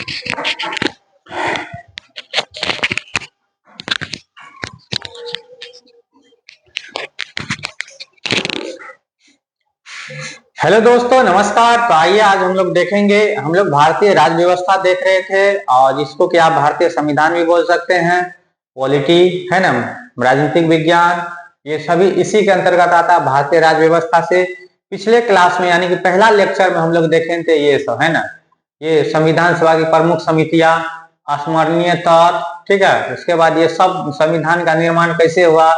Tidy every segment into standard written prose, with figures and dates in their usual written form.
Hello दोस्तों, नमस्कार। तो आइए आज हम लोग देखेंगे, हम लोग भारतीय राज्य व्यवस्था देख रहे थे और जिसको कि आप भारतीय संविधान भी बोल सकते हैं, पॉलिटी है ना, राजनीतिक विज्ञान, ये सभी इसी के अंतर्गत आता है भारतीय राज्य व्यवस्था से। पिछले क्लास में यानी कि पहला लेक्चर में हम लोग देखे थे ये सब है ना, ये संविधान सभा की प्रमुख समितियां, स्मरणीय तौर, ठीक है। उसके बाद ये सब संविधान का निर्माण कैसे हुआ,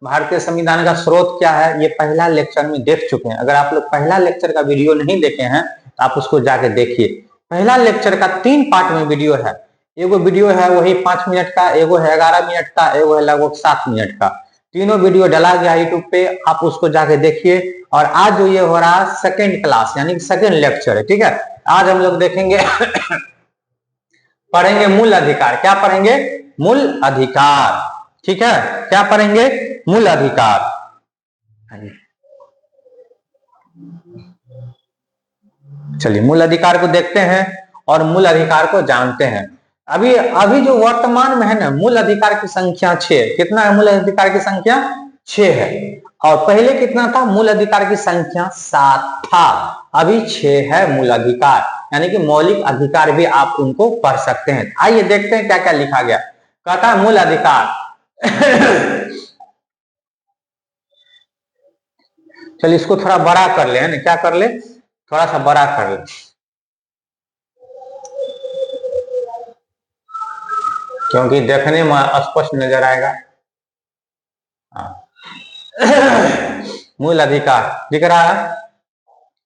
भारतीय संविधान का स्रोत क्या है, ये पहला लेक्चर में देख चुके हैं। अगर आप लोग पहला लेक्चर का वीडियो नहीं देखे हैं तो आप उसको जाके देखिए। पहला लेक्चर का 3 पार्ट में वीडियो है। एगो वीडियो है वही 5 मिनट का, एगो है 11 मिनट का, एगो है लगभग 7 मिनट का। तीनों वीडियो डाला गया यूट्यूब पे, आप उसको जाके देखिए। और आज जो ये हो रहा है सेकेंड क्लास यानी कि सेकेंड लेक्चर है, ठीक है। आज हम लोग देखेंगे पढ़ेंगे मूल अधिकार। क्या पढ़ेंगे? मूल अधिकार, ठीक है। क्या पढ़ेंगे? मूल अधिकार। चलिए मूल अधिकार को देखते हैं और मूल अधिकार को जानते हैं। अभी जो वर्तमान में है ना, मूल अधिकार की संख्या 6। कितना है मूल अधिकार की संख्या? 6 है। और पहले कितना था? मूल अधिकार की संख्या 7 था, अभी 6 है मूल अधिकार। यानी कि मौलिक अधिकार भी आप उनको पढ़ सकते हैं। आइए देखते हैं क्या क्या लिखा गया। कहता है मूल अधिकार चलिए इसको थोड़ा बड़ा कर ले, है ना, क्या कर ले, थोड़ा सा बड़ा कर ले, क्योंकि देखने में स्पष्ट नजर आएगा। मूल अधिकार दिख रहा है?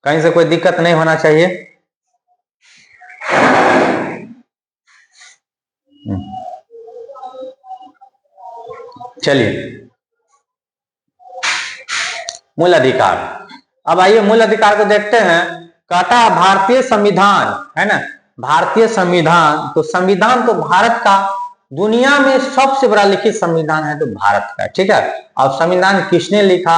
कहीं से कोई दिक्कत नहीं होना चाहिए। चलिए मूल अधिकार, अब आइए मूल अधिकार को देखते हैं। कहता है भारतीय संविधान, है ना, भारतीय संविधान। तो संविधान तो भारत का दुनिया में सबसे बड़ा लिखित संविधान है तो भारत का, ठीक है। और संविधान किसने लिखा,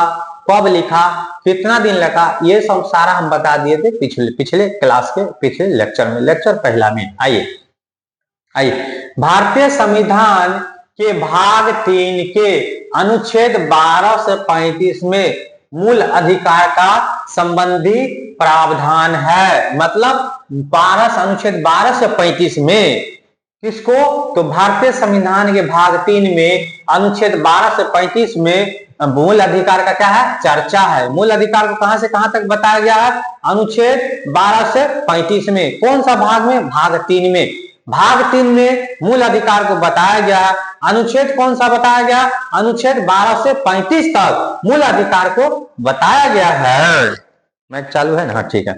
कब लिखा, कितना दिन लगा, ये सब सारा हम बता दिए थे पिछले क्लास के पिछले लेक्चर में, लेक्चर पहला में। आइए भारतीय संविधान के भाग 3 के अनुच्छेद 12 से 35 में मूल अधिकार का संबंधी प्रावधान है। मतलब 12 अनुच्छेद 12 से 35 में किसको? तो भारतीय संविधान के भाग 3 में अनुच्छेद 12 से 35 में मूल अधिकार का क्या है? चर्चा है। मूल अधिकार को कहां से कहां तक बताया गया है? अनुच्छेद 12 से 35 में। कौन सा भाग में? भाग 3 में। भाग 3 में मूल अधिकार को बताया गया। अनुच्छेद कौन सा बताया गया? अनुच्छेद 12 से 35 तक मूल अधिकार को बताया गया है। मैच चालू है ना? हाँ ठीक है।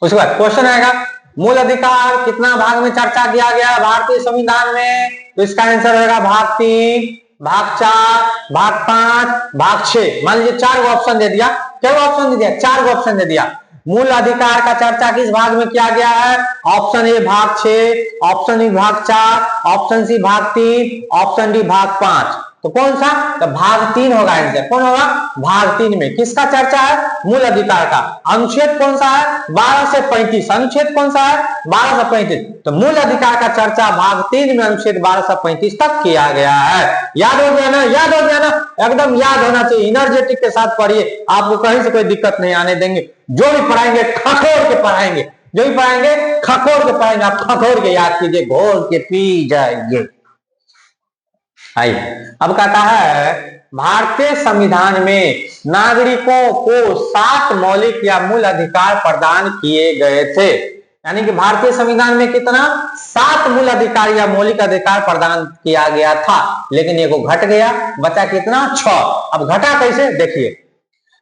उसके बाद क्वेश्चन आएगा, मूल अधिकार कितना भाग में चर्चा किया गया भारतीय संविधान में? तो इसका आंसर होगा भाग 3, भाग 4, भाग 5, भाग 6। मान लीजिए 4 ऑप्शन दे दिया। क्या ऑप्शन दे दिया? 4 ऑप्शन दे दिया। मूल अधिकार का चर्चा किस भाग में किया गया है? ऑप्शन ए भाग 6, ऑप्शन बी भाग 4, ऑप्शन सी भाग 3, ऑप्शन डी भाग 5। तो कौन सा? तो भाग 3 होगा आंसर। कौन होगा? भाग 3 में किसका चर्चा है? मूल अधिकार का। अनुच्छेद कौन सा है? 12 से 35। अनुच्छेद कौन सा है? 12 से 35। तो मूल अधिकार का चर्चा भाग 3 में अनुच्छेद 12 से 35 तक किया गया है। याद हो गया ना? याद हो गया ना? एकदम याद होना चाहिए। एनर्जेटिक के साथ पढ़िए, आपको कहीं से कोई दिक्कत नहीं आने देंगे। जो भी पढ़ाएंगे खखोर के पढ़ाएंगे, जो भी पढ़ाएंगे खखोर के पढ़ाएंगे। आप खखोर के याद कीजिए, घोल के पी जाएंगे। आइए अब कहता है भारतीय संविधान में नागरिकों को 7 मौलिक या मूल अधिकार प्रदान किए गए थे। यानी कि भारतीय संविधान में कितना? 7 मूल अधिकार या मौलिक अधिकार प्रदान किया गया था, लेकिन एगो घट गया, बचा कितना? 6। अब घटा कैसे देखिए।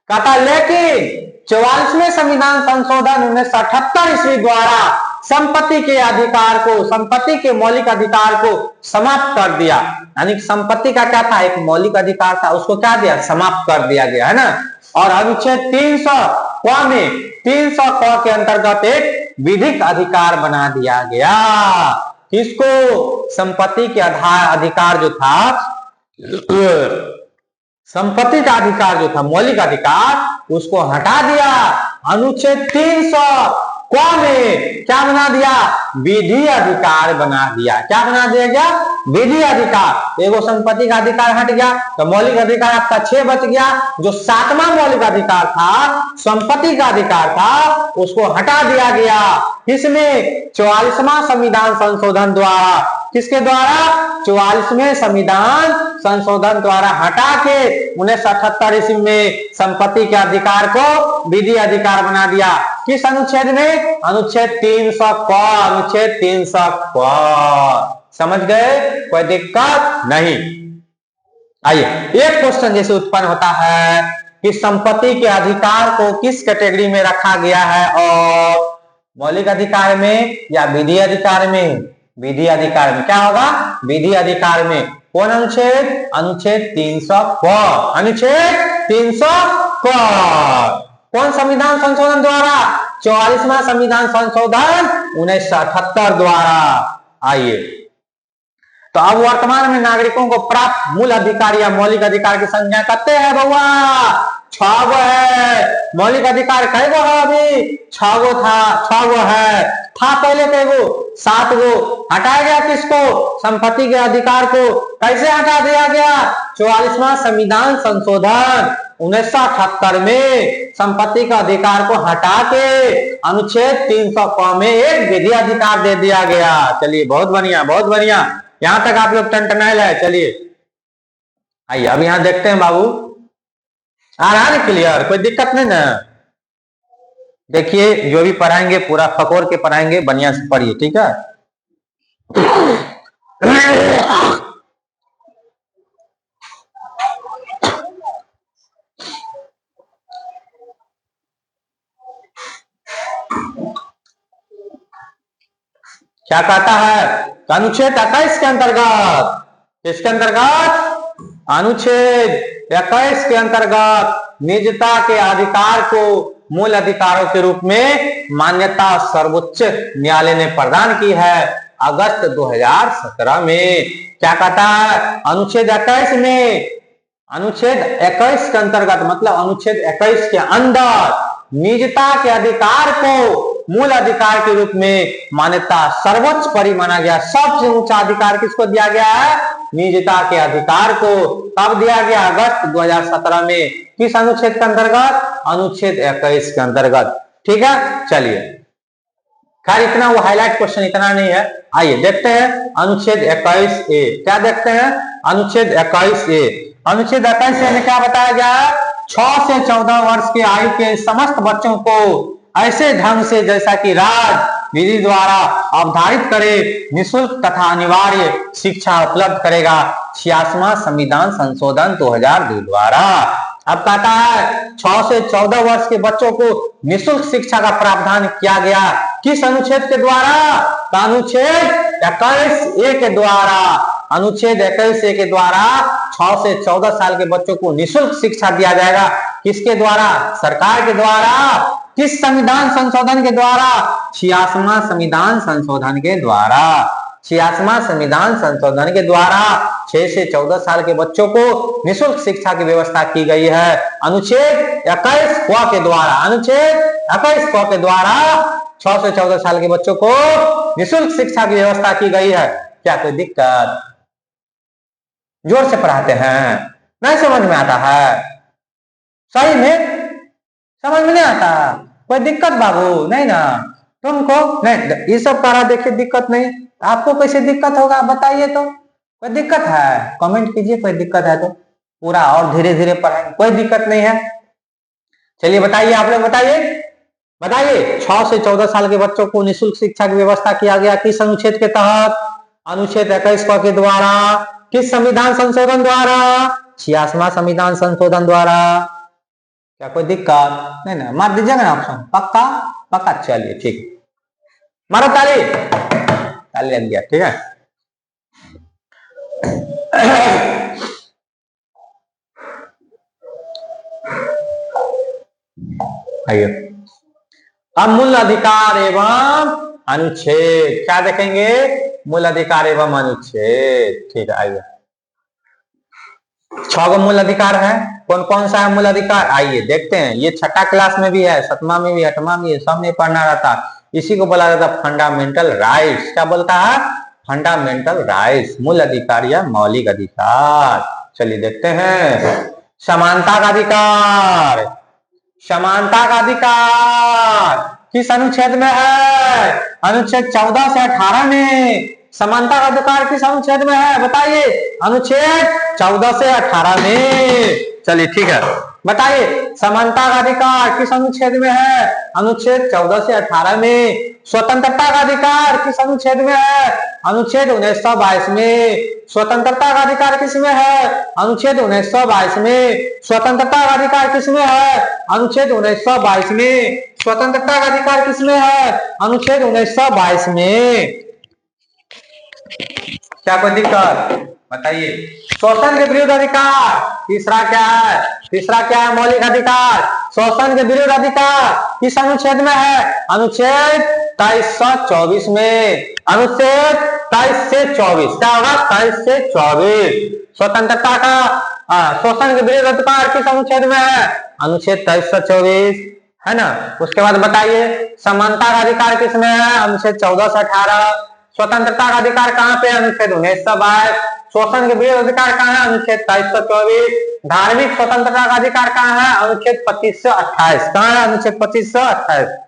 कहता लेकिन 44वें संविधान संशोधन 1978 ईस्वी द्वारा संपत्ति के अधिकार को, संपत्ति के मौलिक अधिकार को समाप्त कर दिया। यानी संपत्ति का क्या था? एक मौलिक अधिकार था, उसको क्या दिया? समाप्त कर दिया गया, है ना। और अनुच्छेद 300 क में 300 क के अंतर्गत एक विधिक अधिकार बना दिया गया। किसको? संपत्ति के अधिकार जो था, संपत्ति का अधिकार जो था, मौलिक अधिकार, उसको हटा दिया। अनुच्छेद 300 क में क्या बना दिया, विधि अधिकार बना दिया। क्या बना दिया गया, विधि अधिकार। एगो संपत्ति का अधिकार हट गया तो मौलिक अधिकार आपका 6 बच गया। जो 7वां मौलिक अधिकार था, संपत्ति का अधिकार था, उसको हटा दिया गया। किसमें, 44वां संविधान संशोधन द्वारा। किसके द्वारा, 44वें संविधान संशोधन द्वारा हटा के 1978 ईस्वी में संपत्ति के अधिकार को विधि अधिकार बना दिया। किस अनुच्छेद में, अनुच्छेद 300 क, अनुच्छेद 300 क। समझ गए, कोई दिक्कत नहीं। आइए, एक क्वेश्चन जैसे उत्पन्न होता है कि संपत्ति के अधिकार को किस कैटेगरी में रखा गया है, और मौलिक अधिकार में या विधि अधिकार में। विधि अधिकार में क्या होगा, विधि अधिकार में। कौन अनुच्छेद, अनुच्छेद 300 क, अनुच्छेद 300 क। कौन संविधान संशोधन द्वारा, 44वां संविधान संशोधन 1978 द्वारा। आइए, तो अब वर्तमान में नागरिकों को प्राप्त मूल अधिकार या मौलिक अधिकार की संख्या कितने है बउआ, 6 गो है। मौलिक अधिकार कै गो है, अभी 6 गो था, 6 गो है। था पहले कै गो, 7 गो। हटाया गया किसको, संपत्ति के अधिकार को। कैसे हटा दिया गया, 44वां संविधान संशोधन 1978 में संपत्ति का अधिकार को हटा के अनुच्छेद 300 क में एक विधि अधिकार दे दिया गया। चलिए, बहुत बढ़िया, बहुत बढ़िया, यहां तक आप लोग टनटनाइल है। चलिए आइए, अब यहां देखते हैं बाबू, आ रहा है क्लियर, कोई दिक्कत नहीं ना। देखिए, जो भी पढ़ाएंगे पूरा फकोर के पढ़ाएंगे, बढ़िया से पढ़िए, ठीक है। क्या कहता है, अनुच्छेद 21 के अंतर्गत, किसके अंतर्गत, अनुच्छेद 21 के अंतर्गत निजता के अधिकार को मूल अधिकारों के रूप में मान्यता सर्वोच्च न्यायालय ने प्रदान की है अगस्त 2017 में। क्या कहता है, अनुच्छेद 21 में, अनुच्छेद 21 के अंतर्गत मतलब अनुच्छेद 21 के अंदर निजता के अधिकार को मूल अधिकार के रूप में मान्यता सर्वोच्च परि माना गया। सबसे ऊंचा अधिकार किसको दिया गया है, निजता के अधिकार को। कब दिया गया, अगस्त 2017 में। किस अनुच्छेद के अंतर्गत, अनुच्छेद 21 के अंतर्गत। ठीक है, चलिए, खैर इतना वो हाईलाइट क्वेश्चन इतना नहीं है। आइए देखते हैं अनुच्छेद 21A। क्या देखते हैं, अनुच्छेद 21A। अनुच्छेद 21A में क्या बताया गया है, 6 से 14 वर्ष की आयु के समस्त बच्चों को ऐसे ढंग से जैसा कि राज्य विधि द्वारा अवधारित करे निःशुल्क तथा अनिवार्य शिक्षा उपलब्ध करेगा 86वां संविधान संशोधन 2002 द्वारा। अब कहता है 6 से 14 वर्ष के बच्चों को निःशुल्क शिक्षा का प्रावधान किया गया। किस अनुच्छेद के द्वारा, अनुच्छेद 21A के द्वारा। अनुच्छेद 21A के द्वारा 6 से 14 साल के बच्चों को निःशुल्क शिक्षा दिया जाएगा। किसके द्वारा, सरकार के द्वारा। किस संविधान संशोधन के द्वारा, 86वां संविधान संशोधन के द्वारा। 86वां संविधान संशोधन के द्वारा 6 से 14 साल के बच्चों को निःशुल्क शिक्षा की व्यवस्था की गई है अनुच्छेद 21 क के द्वारा। अनुच्छेद 21 क के द्वारा 6 से 14 साल के बच्चों को निःशुल्क शिक्षा की व्यवस्था की गई है। क्या कोई दिक्कत, जोर से पढ़ाते हैं, नहीं समझ में आता है, सही में समझ में नहीं आता, कोई दिक्कत बाबू नहीं ना तुमको, नहीं ये सब करा देखिए, दिक्कत नहीं। आपको कैसे दिक्कत होगा बताइए, तो कोई दिक्कत है कमेंट कीजिए, कोई दिक्कत है तो पूरा और धीरे धीरे पढ़ाएंगे, कोई दिक्कत नहीं है। चलिए बताइए, आप लोग बताइए, बताइए 6 से 14 साल के बच्चों को निःशुल्क शिक्षा की व्यवस्था किया गया किस अनुच्छेद के तहत, अनुच्छेद 21 क के द्वारा। किस संविधान संशोधन द्वारा, 86वां संविधान संशोधन द्वारा। क्या कोई दिक्कत नहीं ना, मार दीजिएगा ना ऑप्शन, पक्का पक्का। चलिए ठीक, मारो ताली, ताली लग गया, ठीक है। आइए, अब मूल अधिकार एवं अनुच्छेद क्या देखेंगे, मूल अधिकार एवं अनुच्छेद। ठीक है, आइए 6 गो मूल अधिकार है। कौन कौन सा है मूल अधिकार, आइए देखते हैं। ये 6ठा क्लास में भी है, 7वां में भी, 8वां में, सब में पढ़ना रहता। इसी को बोला जाता है फंडामेंटल राइट्स। क्या बोलता है? फंडामेंटल राइट्स, मूल अधिकार या मौलिक अधिकार। चलिए देखते हैं, समानता का अधिकार। समानता का अधिकार किस अनुच्छेद में है? अनुच्छेद 14 से 18 में। समानता का अधिकार किस अनुच्छेद में है बताइए? अनुच्छेद 14 से 18 में। चलिए ठीक है, बताइए समानता का अधिकार किस अनुच्छेद में है? अनुच्छेद 14 से 18 में। स्वतंत्रता का अधिकार किस अनुच्छेद में है? अनुच्छेद 1922 में। स्वतंत्रता का अधिकार किसमें है? अनुच्छेद 1922 में। स्वतंत्रता का अधिकार किसमें है? अनुच्छेद 1922 में। स्वतंत्रता का अधिकार किसमें है? अनुच्छेद 1922 में। क्या कोई दिक्कत बताइए? शोषण के विरुद्ध अधिकार तीसरा क्या है? तीसरा क्या है? मौलिक अधिकार। शोषण के विरुद्ध अधिकार किस अनुच्छेद में है? अनुच्छेद 2324 में। अनुच्छेद 23 से 24। क्या होगा? 23 से 24। स्वतंत्रता का शोषण के विरुद्ध अधिकार किस अनुच्छेद में है? अनुच्छेद 23 से 24 है ना। उसके बाद बताइए समानता का अधिकार किसमें है? अनुच्छेद 14 से 18। स्वतंत्रता का अधिकार कहाँ पे? अनुच्छेद 1922। शोषण के विरुद्ध अधिकार कहाँ है? अनुच्छेद 2324। धार्मिक स्वतंत्रता का अधिकार कहाँ है? अनुच्छेद 25 से 28। कहाँ है? अनुच्छेद 25 से 28।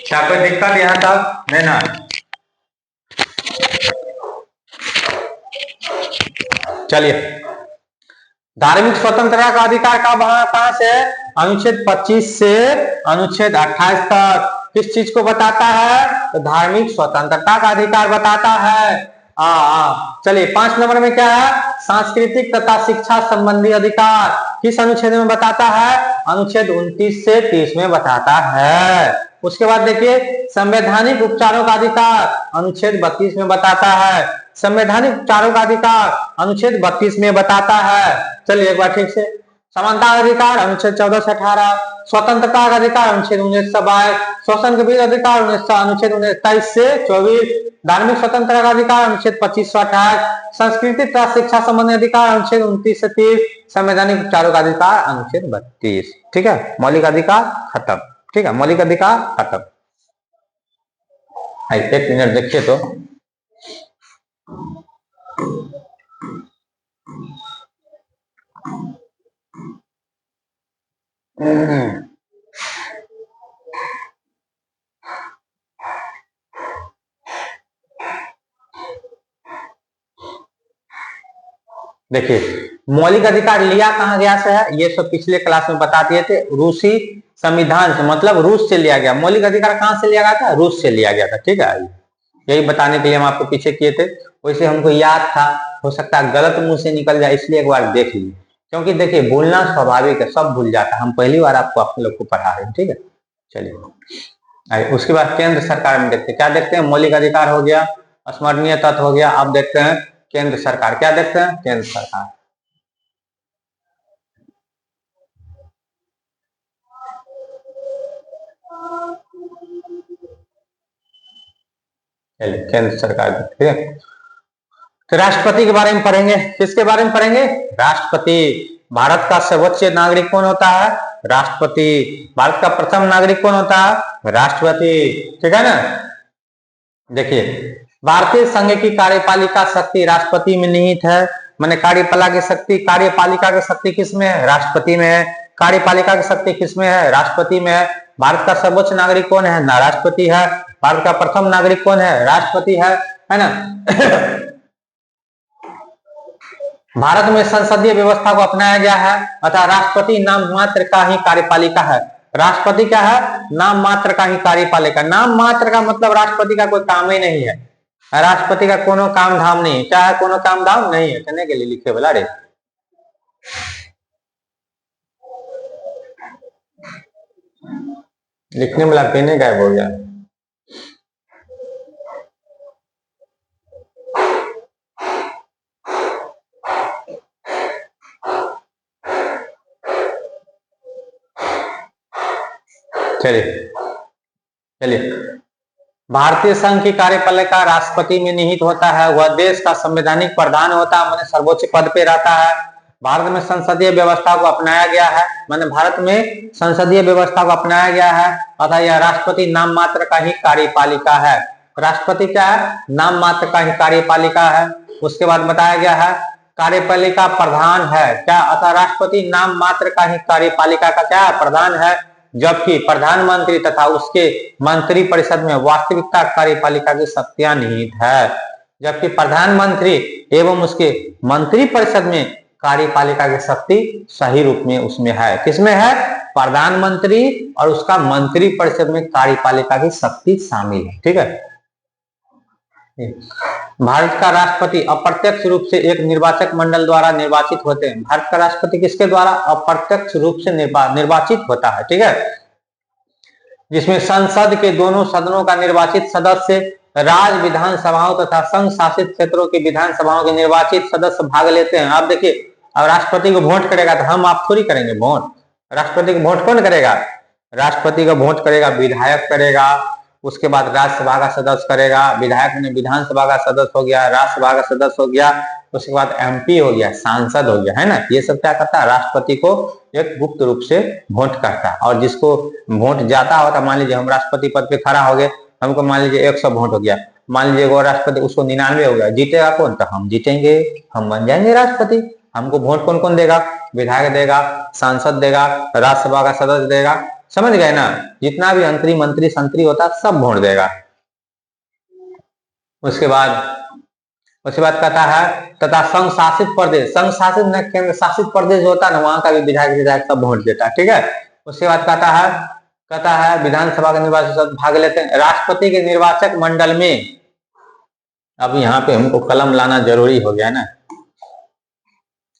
क्या कोई दिक्कत यहाँ तक? नहीं ना। चलिए, धार्मिक स्वतंत्रता का अधिकार कहां से? अनुच्छेद 25 से अनुच्छेद 28 तक। किस चीज को बताता है? तो धार्मिक स्वतंत्रता का अधिकार बताता है। चलिए 5 नंबर में क्या है? सांस्कृतिक तथा शिक्षा संबंधी अधिकार किस अनुच्छेद में बताता है? अनुच्छेद 29 से 30 में बताता है। उसके बाद देखिए संवैधानिक उपचारों का अधिकार अनुच्छेद 32 में बताता है। संवैधानिक उपचारों का अधिकार अनुच्छेद 32 में बताता है। चलिए एक बार ठीक से, समानता का अधिकार अनुच्छेद 14 से 18। स्वतंत्रता का अधिकार अनुच्छेद 1922। शोषण के विरुद्ध अधिकार अनुच्छेद 23 से 24। धार्मिक स्वतंत्रता का अधिकार अनुच्छेद 25 से 28। संस्कृति तथा शिक्षा संबंधी अधिकार अनुच्छेद 29 से 30। संवैधानिक उपचारों का अधिकार अनुच्छेद 32। ठीक है, मौलिक अधिकार खत्म। ठीक है, मौलिक अधिकार खत्म। एक मिनट देखिए तो, देखिए मौलिक अधिकार लिया कहां गया से है? ये सब पिछले क्लास में बता दिए थे। रूसी संविधान से, मतलब रूस से लिया गया। मौलिक अधिकार कहां से लिया गया था? रूस से लिया गया था। ठीक है, यही बताने के लिए हम आपको पीछे किए थे। वैसे हमको याद था, हो सकता है गलत मुंह से निकल जाए, इसलिए एक बार देख लीजिए। क्योंकि देखिए भूलना स्वाभाविक है, सब भूल जाता है। हम पहली बार आपको अपने लोग को पढ़ा रहे हैं। ठीक है, चलिए उसके बाद केंद्र सरकार में देखते हैं। क्या देखते हैं? मौलिक अधिकार हो गया, स्मरणीय तत्व हो गया। आप देखते हैं केंद्र सरकार। क्या देखते हैं? केंद्र सरकार। केंद्र सरकार देखते हैं। तो राष्ट्रपति के बारे में पढ़ेंगे। किसके बारे में पढ़ेंगे? राष्ट्रपति। भारत का सर्वोच्च नागरिक कौन होता है? राष्ट्रपति। भारत का प्रथम नागरिक कौन होता है? राष्ट्रपति। ठीक है ना। देखिए भारतीय संघ की कार्यपालिका शक्ति राष्ट्रपति में निहित है। मैंने कार्यपालिका की शक्ति किसमें है? राष्ट्रपति में है। कार्यपालिका की शक्ति किसमें है? राष्ट्रपति में है। भारत का सर्वोच्च नागरिक कौन है? ना राष्ट्रपति है। भारत का प्रथम नागरिक कौन है? राष्ट्रपति है ना। भारत में संसदीय व्यवस्था को अपनाया गया है, अतः राष्ट्रपति नाम मात्र का ही कार्यपालिका है। राष्ट्रपति क्या है? नाम मात्र का ही कार्यपालिका। नाम मात्र का मतलब राष्ट्रपति का कोई काम ही नहीं है। राष्ट्रपति का कोनो काम धाम नहीं है। क्या है? कोनो काम धाम नहीं है। कहने के लिए लिखे बोला रे, लिखने वाला पेन गायब हो गया। चलिए चलिए, भारतीय संघ की कार्यपालिका राष्ट्रपति में निहित होता है। वह देश का संवैधानिक प्रधान होता है, माने सर्वोच्च पद पे रहता है। भारत में संसदीय व्यवस्था को अपनाया गया है, माने भारत में संसदीय व्यवस्था को अपनाया गया है, अतः यह राष्ट्रपति नाम मात्र का ही कार्यपालिका है। राष्ट्रपति क्या है? नाम मात्र का ही कार्यपालिका है। उसके बाद बताया गया है कार्यपालिका प्रधान है क्या, अतः राष्ट्रपति नाम मात्र का ही कार्यपालिका का क्या है? प्रधान है, जबकि प्रधानमंत्री तथा उसके मंत्री परिषद में वास्तविकता कार्यपालिका की शक्तियां निहित है। जबकि प्रधानमंत्री एवं उसके मंत्री परिषद में कार्यपालिका की शक्ति सही रूप में उसमें है। किसमें है? प्रधानमंत्री और उसका मंत्री परिषद में कार्यपालिका की शक्ति शामिल है। ठीक है। भारत का राष्ट्रपति अप्रत्यक्ष रूप से एक निर्वाचक मंडल द्वारा निर्वाचित होते हैं। भारत का राष्ट्रपति किसके द्वारा? अप्रत्यक्ष रूप से निर्वाचित होता है। ठीक है, जिसमें संसद के दोनों सदनों का निर्वाचित सदस्य, राज्य विधानसभाओं तथा संघ शासित क्षेत्रों की विधानसभाओं के निर्वाचित सदस्य भाग लेते हैं। आप देखिए, अब राष्ट्रपति को वोट करेगा तो हम आप थोड़ी करेंगे वोट। राष्ट्रपति को वोट कौन करेगा? राष्ट्रपति को वोट करेगा विधायक करेगा, उसके बाद राज्यसभा का सदस्य करेगा, विधायक ने विधानसभा का सदस्य हो गया, राज्यसभा का सदस्य हो गया, उसके बाद एमपी हो गया, सांसद हो गया, है ना। ये सब क्या करता है? राष्ट्रपति को एक गुप्त रूप से वोट करता है। और जिसको वोट जाता होता, मान लीजिए हम राष्ट्रपति पद पे खड़ा हो गए, हमको मान लीजिए 100 वोट हो गया, मान लीजिए वो राष्ट्रपति उसको 99 हो गया, जीतेगा कौन? तो हम जीतेंगे, हम बन जाएंगे राष्ट्रपति। हमको वोट कौन कौन देगा? विधायक देगा, सांसद देगा, राज्यसभा का सदस्य देगा, समझ गए ना। जितना भी मंत्री संतरी होता सब वोट देगा। उसके बाद कहता है तथा संघ शासित प्रदेश, संघ शासित न केंद्र शासित प्रदेश होता ना, वहां का भी विधायक सब वोट देता है। ठीक है। उसके बाद कहता है विधानसभा के निर्वाचक भाग लेते हैं। राष्ट्रपति के निर्वाचक मंडल में, अब यहाँ पे हमको कलम लाना जरूरी हो गया ना।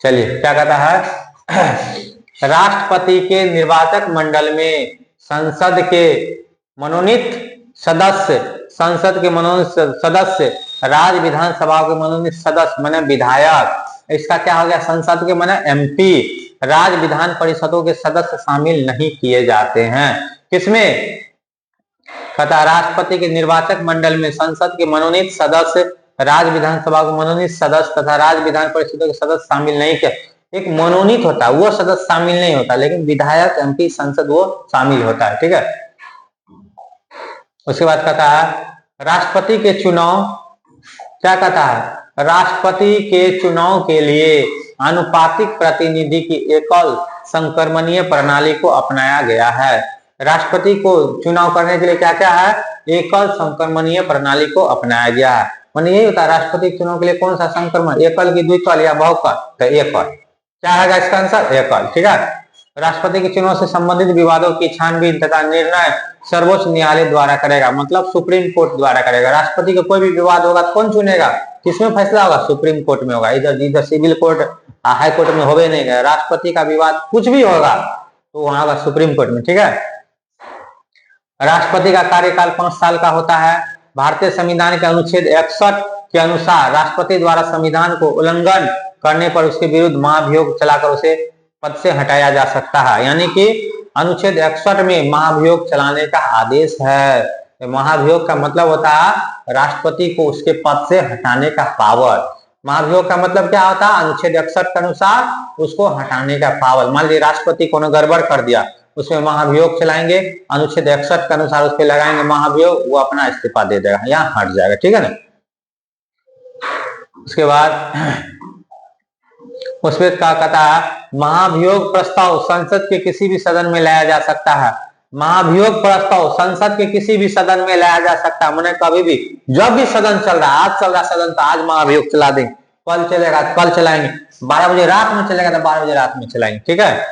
चलिए, क्या कहता है? राष्ट्रपति के निर्वाचक मंडल में संसद के मनोनीत सदस्य, राज्य विधानसभा के मनोनीत सदस्य माने विधायक, इसका क्या हो गया? संसद के माने एमपी, राज्य विधान परिषदों के सदस्य शामिल नहीं किए जाते हैं। किसमें? कहता राष्ट्रपति के निर्वाचक मंडल में संसद के मनोनीत सदस्य, राज्य विधानसभा के मनोनीत सदस्य तथा राज्य विधान परिषदों के सदस्य शामिल नहीं किए। एक मनोनीत होता है वो सदस्य शामिल नहीं होता, लेकिन विधायक एमपी संसद वो शामिल होता है। ठीक है। उसके बाद कहता है राष्ट्रपति के चुनाव, क्या कहता है? राष्ट्रपति के चुनाव के लिए आनुपातिक प्रतिनिधि की एकल संक्रमणीय प्रणाली को अपनाया गया है। राष्ट्रपति को चुनाव करने के लिए क्या क्या है? एकल संक्रमणीय प्रणाली को अपनाया गया है। माने यही होता है राष्ट्रपति के चुनाव के लिए कौन सा संक्रमण? एकल की द्विकल या बहुकल? तो एकल। क्या है इसका आंसर? एकल। ठीक है। राष्ट्रपति के चुनाव से संबंधित विवादों की छानबीन तथा निर्णय सर्वोच्च न्यायालय द्वारा करेगा, मतलब सुप्रीम कोर्ट द्वारा करेगा। राष्ट्रपति का कोई भी विवाद होगा तो कौन चुनेगा? किसमें फैसला होगा? सुप्रीम कोर्ट में होगा। इधर सिविल कोर्ट, हाई कोर्ट में होवे नहीं गया। राष्ट्रपति का विवाद कुछ भी होगा तो वहां होगा सुप्रीम कोर्ट में। ठीक है। राष्ट्रपति का कार्यकाल 5 साल का होता है। भारतीय संविधान के अनुच्छेद 61 के अनुसार राष्ट्रपति द्वारा संविधान को उल्लंघन करने पर उसके विरुद्ध महाभियोग चलाकर उसे पद से हटाया जा सकता है। यानी कि अनुच्छेद 61 में महाभियोग चलाने का आदेश है। महाभियोग का मतलब होता है राष्ट्रपति को उसके पद से हटाने का पावर। महाभियोग का मतलब क्या होता है? अनुच्छेद 61 के अनुसार उसको हटाने का पावर। मान लीजिए राष्ट्रपति को गड़बड़ कर दिया, उसमें महाभियोग चलाएंगे, अनुच्छेद 61 के अनुसार उस पर लगाएंगे महाभियोग, वो अपना इस्तीफा दे देगा, यहाँ हट जाएगा। ठीक है ना। उसके बाद उसमें क्या कहता है? महाभियोग प्रस्ताव संसद के किसी भी सदन में लाया जा सकता है। महाभियोग प्रस्ताव संसद के किसी भी सदन में लाया जा सकता है, मैंने कभी भी, जब भी सदन चल रहा है, आज चल रहा सदन तो आज महाभियोग चला देंगे, कल चलेगा तो कल चलाएंगे, 12 बजे रात में चलेगा तो 12 बजे रात में चलाएंगे। ठीक है।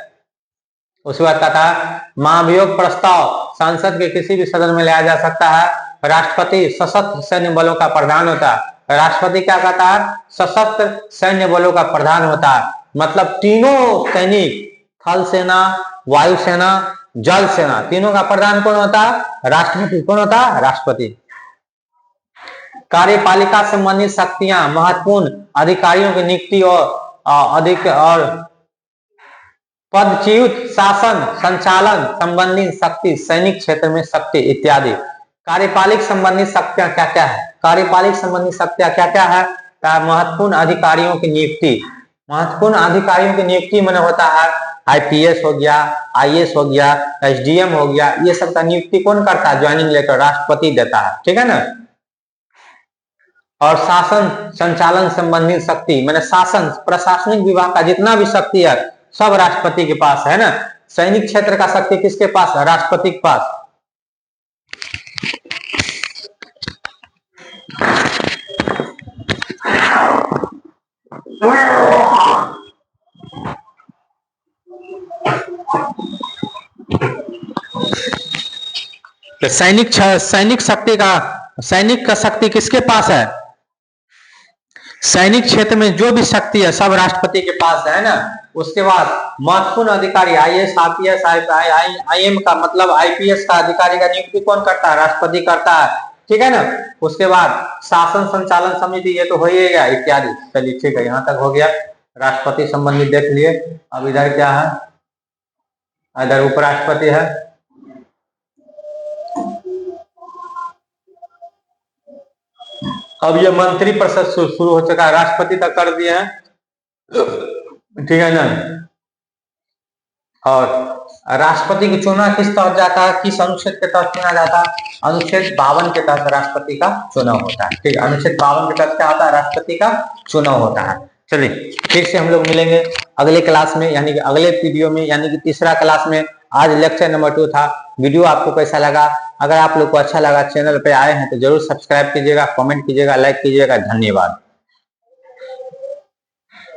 उसके बाद कहता है महाभियोग प्रस्ताव संसद के किसी भी सदन में लाया जा सकता है। राष्ट्रपति सशस्त्र सैन्य बलों का प्रधान होता है। राष्ट्रपति क्या कहता है? सशस्त्र सैन्य बलों का प्रधान होता है, मतलब तीनों सैनिक, थल सेना, वायु सेना, जल सेना, तीनों का प्रधान कौन होता है? राष्ट्रपति। कौन होता है? राष्ट्रपति। कार्यपालिका संबंधी शक्तियां महत्वपूर्ण अधिकारियों की नियुक्ति और पदच्युत, शासन, संचालन संबंधी शक्ति, सैनिक क्षेत्र में शक्ति इत्यादि। कार्यपालिक संबंधी शक्तियां क्या क्या है? कार्यपालिक संबंधी शक्तियां क्या क्या है? महत्वपूर्ण अधिकारियों की नियुक्ति। महत्वपूर्ण अधिकारियों की नियुक्ति मैंने होता है आईपीएस हो गया, आईएएस हो गया, एसडीएम हो गया, ये सब का नियुक्ति कौन करता है? ज्वाइनिंग लेटर राष्ट्रपति देता है, ठीक है ना। और शासन संचालन संबंधी शक्ति मैंने शासन प्रशासनिक विभाग का जितना भी शक्ति है सब राष्ट्रपति के पास है ना। सैनिक क्षेत्र का शक्ति किसके पास है? राष्ट्रपति के पास। तो सैनिक का शक्ति किसके पास है? सैनिक क्षेत्र में जो भी शक्ति है सब राष्ट्रपति के पास है ना। उसके बाद महत्वपूर्ण अधिकारी आईएएस, आईपीएस, आईएम का मतलब आईपीएस का अधिकारी का नियुक्ति कौन करता है? राष्ट्रपति करता है, ठीक है ना। उसके बाद शासन संचालन समिति, ये तो हो ही गया इत्यादि। चलिए ठीक है, यहाँ तक हो गया। राष्ट्रपति संबंधी देख लिए। अब इधर क्या है? इधर उपराष्ट्रपति है। अब ये मंत्री परिषद शुरू हो चुका है, राष्ट्रपति तक कर दिए हैं, ठीक है ना। और राष्ट्रपति को चुना किस तहत जाता है? किस अनुच्छेद के तहत चुना जाता है? अनुच्छेद 52 के तहत राष्ट्रपति का चुनाव होता है, ठीक है। अनुच्छेद 52 के तहत क्या होता है? राष्ट्रपति का चुनाव होता है। चलिए फिर से हम लोग मिलेंगे अगले क्लास में, यानी कि अगले वीडियो में, यानी कि तीसरा क्लास में। आज लेक्चर नंबर 2 था। वीडियो आपको कैसा लगा? अगर आप लोग को अच्छा लगा, चैनल पे आए हैं तो जरूर सब्सक्राइब कीजिएगा, कमेंट कीजिएगा, लाइक कीजिएगा। धन्यवाद।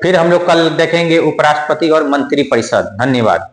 फिर हम लोग कल देखेंगे उपराष्ट्रपति और मंत्री परिषद। धन्यवाद।